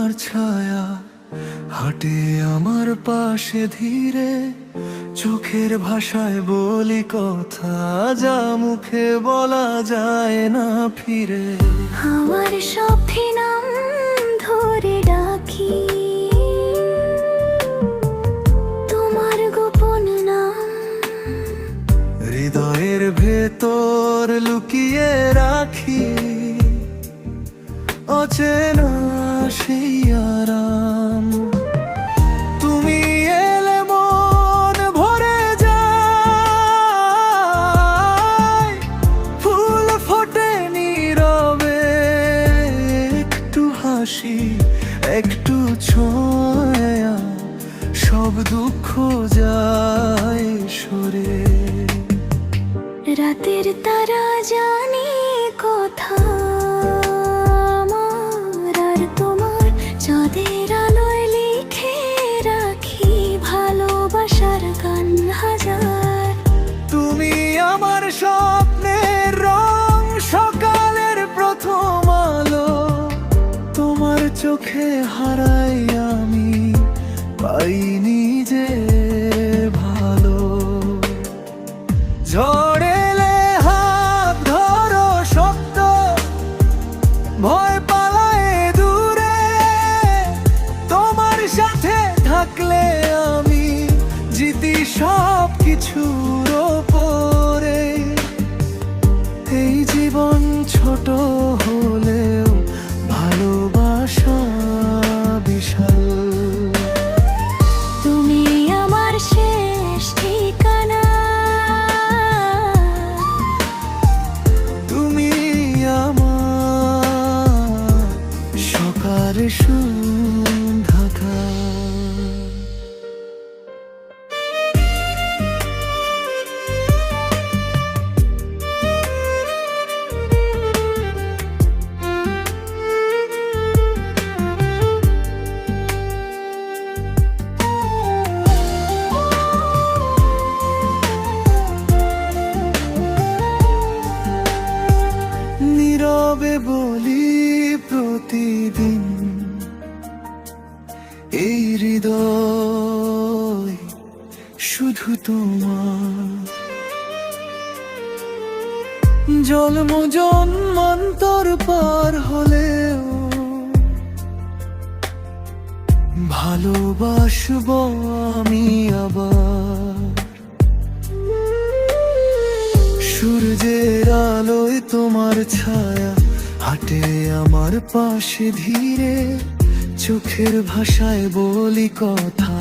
তোমার ছায়া হাঁটে আমার পাশে ধীরে, চোখের ভাষায় বলি কথা যা মুখে বলা যায় না ফিরে। আমার স্বপ্নে নাম ধরে ডাকি, তোমার গোপন নাম হৃদয়ের ভেতর লুকিয়ে রাখি, অচেনা সেই আরাম। তুমি এলে মন ভরে যায়, ফুল ফোটে নীরবে, একটু হাসি একটু ছোঁয়া, সব দুঃখ যায় সরে। রাতের তারা জানি কথা আমার আর তোমার, চাঁদের আলোয় লিখে রাখি ভালোবাসার গান হাজার। তুমি আমার স্বপ্নের রং, সকালের প্রথম আলো, তোমার চোখে হারাই আমি, পাইনি যে ভালো। ঝড় এলে হাত ধরো শক্ত, ভয় পালায় দূরে, তোমার সাথে থাকলে আমি জিতি সব কিছুর ওপরে। এই জীবন ছোট হলেও ভালোবাসা বিশাল। তুমি আমার শেষ ঠিকানা, তুমি আমার সকাল সন্ধ্যা। নীরবে বলি প্রতিদিন, এই হৃদয় শুধু তোমার। জন্ম জন্মান্তর পার হলেও ভালোবাসবো আমি আবার। সূর্যের আলোয় তোমার ছায়া হাঁটে আমার পাশে ধীরে, চোখের ভাষায় বলি কথা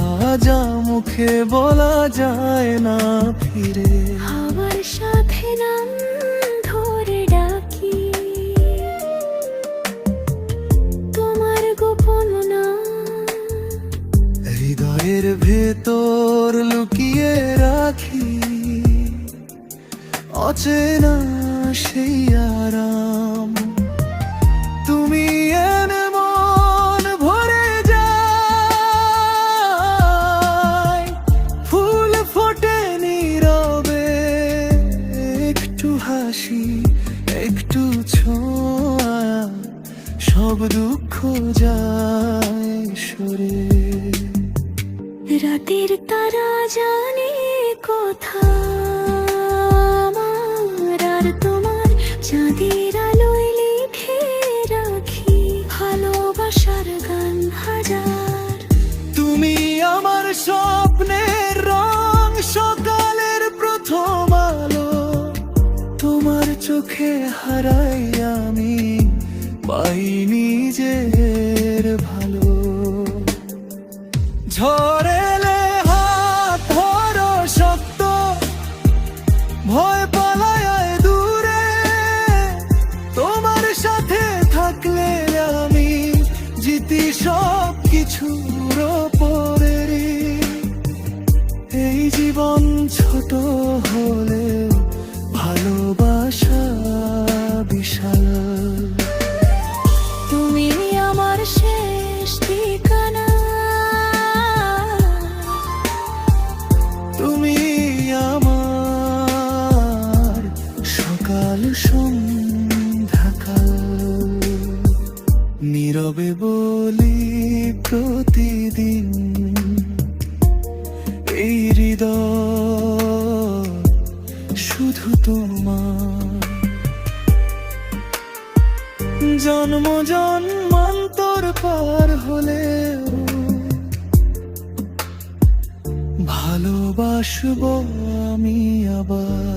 যা মুখে বলা যায় না ফিরে। আমার সাথে নাম ধরে ডাকি, তোমার গোপন নাম হৃদয়ের ভেতর লুকিয়ে রাখি, অচেনা সেই আরাম। তুমি এনে মন ভরে যায়, ফুল ফোটে নীরবে, একটু হাসি একটু ছোঁয়া, সব দুঃখ যায় সরে। রাতের তারা জানে কথা আমার আর তোমার, চাঁদের আলোয় লিখে রাখি ভালোবাসার গান হাজার। তুমি আমার স্বপ্নের রং, সকালের প্রথম আলো, তোমার চোখে হারাই আমি, পাইনি যে ভালো। ঝড় এলে হাত ধরো শক্ত, ভয় পালায় দূরে, তোমার সাথে থাকলে আমি জিতি সব কিছুর ওপরে। এই জীবন ছোট হলে ভালোবাসা বিশাল। তুমি আমার শেষ ঠিকানা, তুমি আমার সকাল সন্ধ্যাকাল। নীরবে বল বলি প্রতিদিন, এই হৃদয় শুধু তোমার। জন্ম জন্মান্তর পার হলেও ভালোবাসবো আমি আবার।